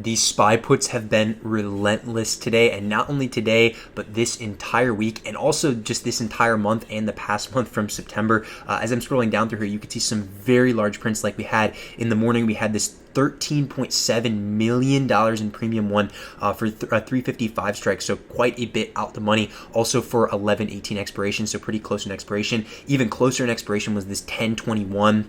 These SPY puts have been relentless today, and not only today, but this entire week, and also just this entire month and the past month from September. As I'm scrolling down through here, you can see some very large prints like we had in the morning. We had this $13.7 million in premium one for a 355 strike, so quite a bit out the money. Also for 11/18 expiration, so pretty close in expiration. Even closer in expiration was this 10/21.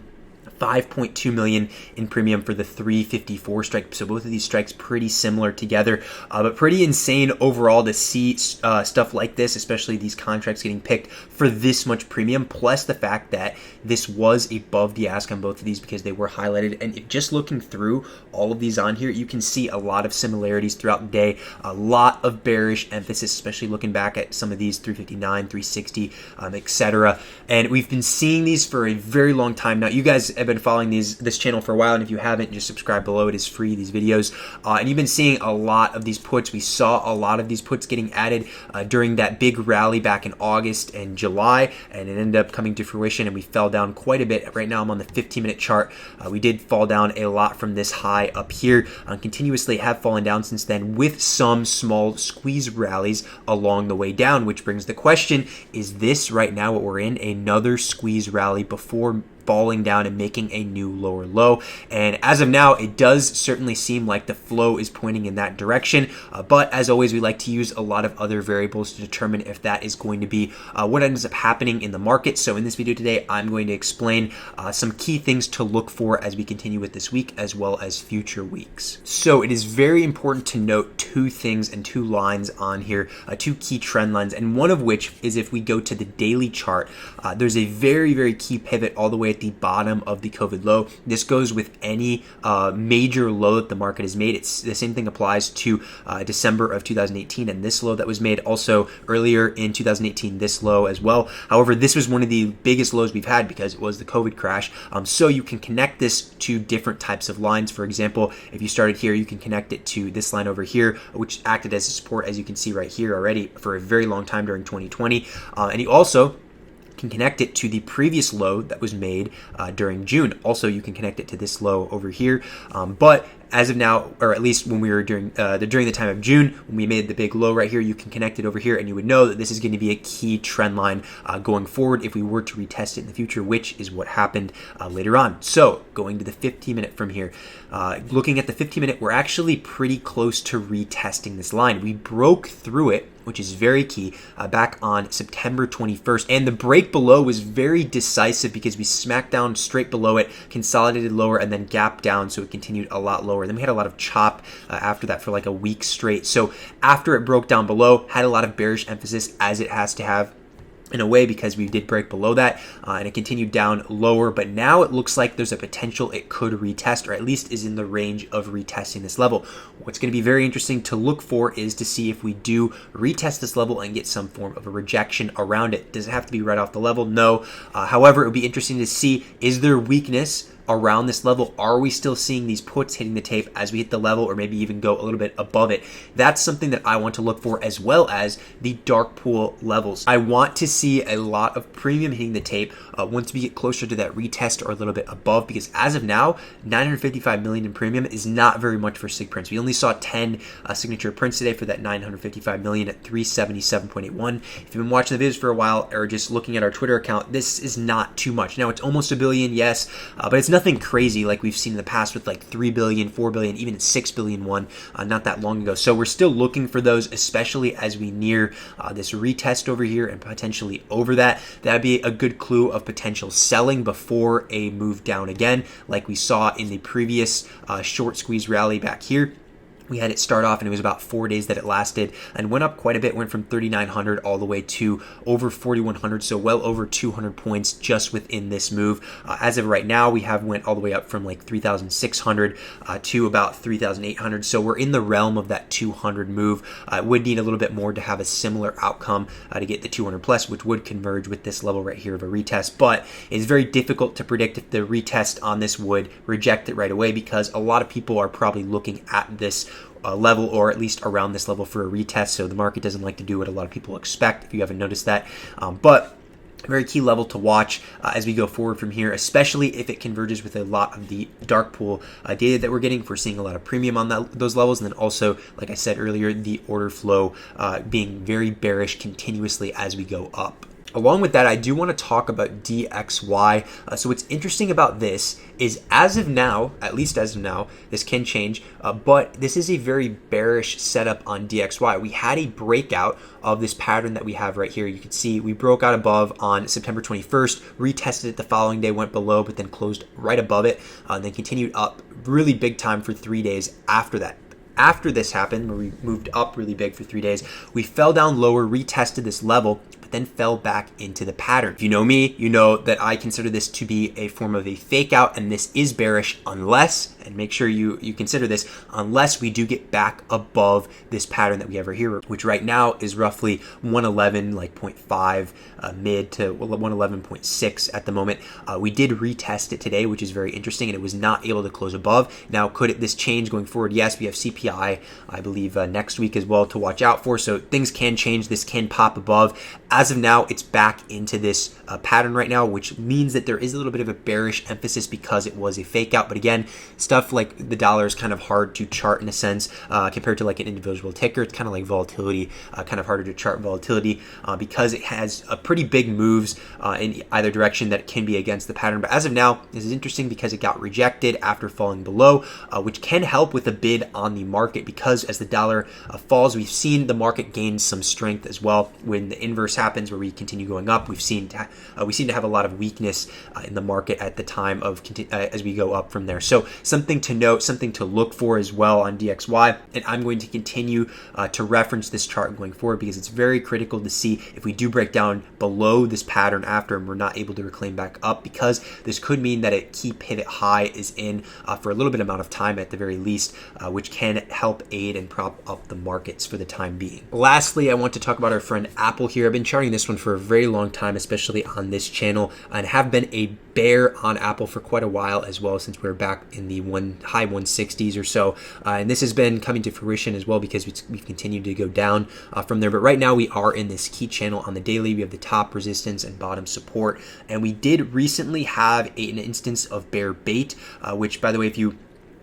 5.2 million in premium for the 354 strike. So both of these strikes pretty similar together, but pretty insane overall to see stuff like this, especially these contracts getting picked for this much premium, plus the fact that this was above the ask on both of these because they were highlighted. And if just looking through all of these on here, you can see a lot of similarities throughout the day, a lot of bearish emphasis, especially looking back at some of these 359, 360, etc. And we've been seeing these for a very long time now. You guys have been following this channel for a while, and if you haven't, just subscribe below. It is free, these videos, and you've been seeing a lot of these puts. We saw a lot of these puts getting added during that big rally back in August and July, and it ended up coming to fruition, and we fell down quite a bit. Right now I'm on the 15-minute chart. We did fall down a lot from this high up here, continuously have fallen down since then, with some small squeeze rallies along the way down, which brings the question, is this right now what we're in, another squeeze rally before falling down and making a new lower low? And as of now, it does certainly seem like the flow is pointing in that direction, but as always, we like to use a lot of other variables to determine if that is going to be what ends up happening in the market. So in this video today, I'm going to explain some key things to look for as we continue with this week as well as future weeks. So it is very important to note two things and two lines on here, two key trend lines, and one of which is if we go to the daily chart, there's a very, very key pivot all the way at the bottom of the COVID low. This goes with any major low that the market has made. It's the same thing applies to December of 2018 and this low that was made also earlier in 2018, this low as well. However, this was one of the biggest lows we've had because it was the COVID crash. So you can connect this to different types of lines. For example, if you started here, you can connect it to this line over here, which acted as a support, as you can see right here already, for a very long time during 2020. And you also can connect it to the previous low that was made during June. Also, you can connect it to this low over here. But as of now, or at least when we were during the time of June, when we made the big low right here, you can connect it over here, and you would know that this is going to be a key trend line going forward if we were to retest it in the future, which is what happened later on. So going to the 15-minute from here, looking at the 15-minute, we're actually pretty close to retesting this line. We broke through it, which is very key, back on September 21st. And the break below was very decisive because we smacked down straight below it, consolidated lower, and then gapped down, so it continued a lot lower. Then we had a lot of chop after that for like a week straight. So after it broke down below, had a lot of bearish emphasis, as it has to have in a way, because we did break below that and it continued down lower, but now it looks like there's a potential it could retest, or at least is in the range of retesting this level. What's going to be very interesting to look for is to see if we do retest this level and get some form of a rejection around it. Does it have to be right off the level? No. However, it would be interesting to see, is there weakness around this level? Are we still seeing these puts hitting the tape as we hit the level, or maybe even go a little bit above it? That's something that I want to look for, as well as the dark pool levels. I want to see a lot of premium hitting the tape once we get closer to that retest or a little bit above, because as of now, 955 million in premium is not very much for sig prints. We only saw 10 signature prints today for that 955 million at 377.81. If you've been watching the videos for a while or just looking at our Twitter account, this is not too much. Now, it's almost a billion, yes, but it's nothing crazy like we've seen in the past with like 3 billion, 4 billion, even 6 billion one not that long ago. So we're still looking for those, especially as we near this retest over here and potentially over that. That'd be a good clue of potential selling before a move down again, like we saw in the previous short squeeze rally back here. We had it start off, and it was about 4 days that it lasted, and went up quite a bit, went from 3,900 all the way to over 4,100, so well over 200 points just within this move. As of right now, we have went all the way up from like 3,600 to about 3,800, so we're in the realm of that 200 move. Would need a little bit more to have a similar outcome to get the 200 plus, which would converge with this level right here of a retest, but it's very difficult to predict if the retest on this would reject it right away, because a lot of people are probably looking at this level, or at least around this level, for a retest. So the market doesn't like to do what a lot of people expect, if you haven't noticed that. But very key level to watch as we go forward from here, especially if it converges with a lot of the dark pool data that we're getting. If we're seeing a lot of premium on those levels, and then also, like I said earlier, the order flow being very bearish continuously as we go up. Along with that, I do want to talk about DXY. So what's interesting about this is, as of now, at least as of now, this can change, but this is a very bearish setup on DXY. We had a breakout of this pattern that we have right here. You can see we broke out above on September 21st, retested it the following day, went below, but then closed right above it, and then continued up really big time for 3 days after that. After this happened, where we moved up really big for 3 days, we fell down lower, retested this level, but then fell back into the pattern. If you know me, you know that I consider this to be a form of a fake out, and this is bearish unless, and make sure you consider this, unless we do get back above this pattern that we have right here, which right now is roughly 111, like 0.5 mid to 111.6 at the moment. We did retest it today, which is very interesting, and it was not able to close above. Now, could this change going forward? Yes, we have CPI, I believe, next week as well to watch out for, so things can change. This can pop above. As of now, it's back into this pattern right now, which means that there is a little bit of a bearish emphasis because it was a fake out. But again, stuff like the dollar is kind of hard to chart in a sense compared to like an individual ticker. It's kind of like volatility, kind of harder to chart volatility because it has a pretty big moves in either direction that can be against the pattern. But as of now, this is interesting because it got rejected after falling below, which can help with a bid on the market, because as the dollar falls, we've seen the market gain some strength as well. When the inverse happens, where we continue going up, we seem to have a lot of weakness in the market at the time of as we go up from there. So something to note, something to look for as well on DXY, and I'm going to continue to reference this chart going forward because it's very critical to see if we do break down below this pattern after and we're not able to reclaim back up, because this could mean that a key pivot high is in for a little bit amount of time at the very least, which can help aid and prop up the markets for the time being. Lastly, I want to talk about our friend Apple here. I've been charting this one for a very long time, especially on this channel, and have been a bear on Apple for quite a while as well, since we're back in the high 160s or so, and this has been coming to fruition as well because we've continued to go down from there. But right now we are in this key channel on the daily. We have the top resistance and bottom support, and we did recently have an instance of bear bait, which, by the way, if you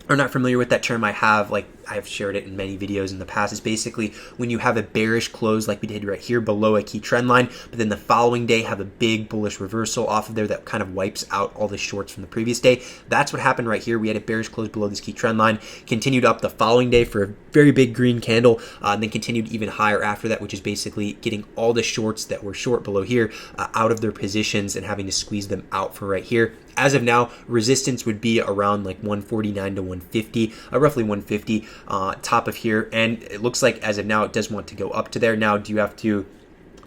are not familiar with that term, I've shared it in many videos in the past. It's basically when you have a bearish close like we did right here below a key trend line, but then the following day have a big bullish reversal off of there that kind of wipes out all the shorts from the previous day. That's what happened right here. We had a bearish close below this key trend line, continued up the following day for a very big green candle, and then continued even higher after that, which is basically getting all the shorts that were short below here out of their positions and having to squeeze them out for right here. As of now, resistance would be around like 149 to 150, roughly 150 top of here. And it looks like as of now, it does want to go up to there. Now, do you have to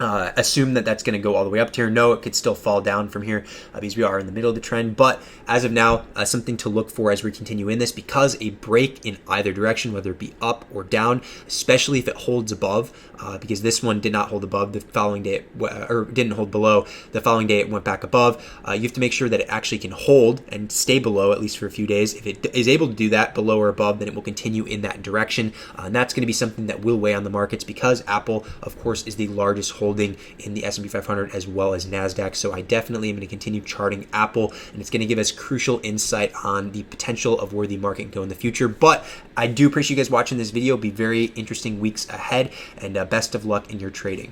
assume that that's going to go all the way up to here? No, it could still fall down from here because we are in the middle of the trend. But as of now, something to look for as we continue in this, because a break in either direction, whether it be up or down, especially if it holds above, because this one did not hold above the following day, or didn't hold below the following day, it went back above. You have to make sure that it actually can hold and stay below at least for a few days. If it is able to do that below or above, then it will continue in that direction, and that's going to be something that will weigh on the markets, because Apple, of course, is the largest holding in the S&P 500 as well as NASDAQ. So I definitely am going to continue charting Apple, and it's going to give us crucial insight on the potential of where the market can go in the future. But I do appreciate you guys watching this video. It'll be very interesting weeks ahead, and best of luck in your trading.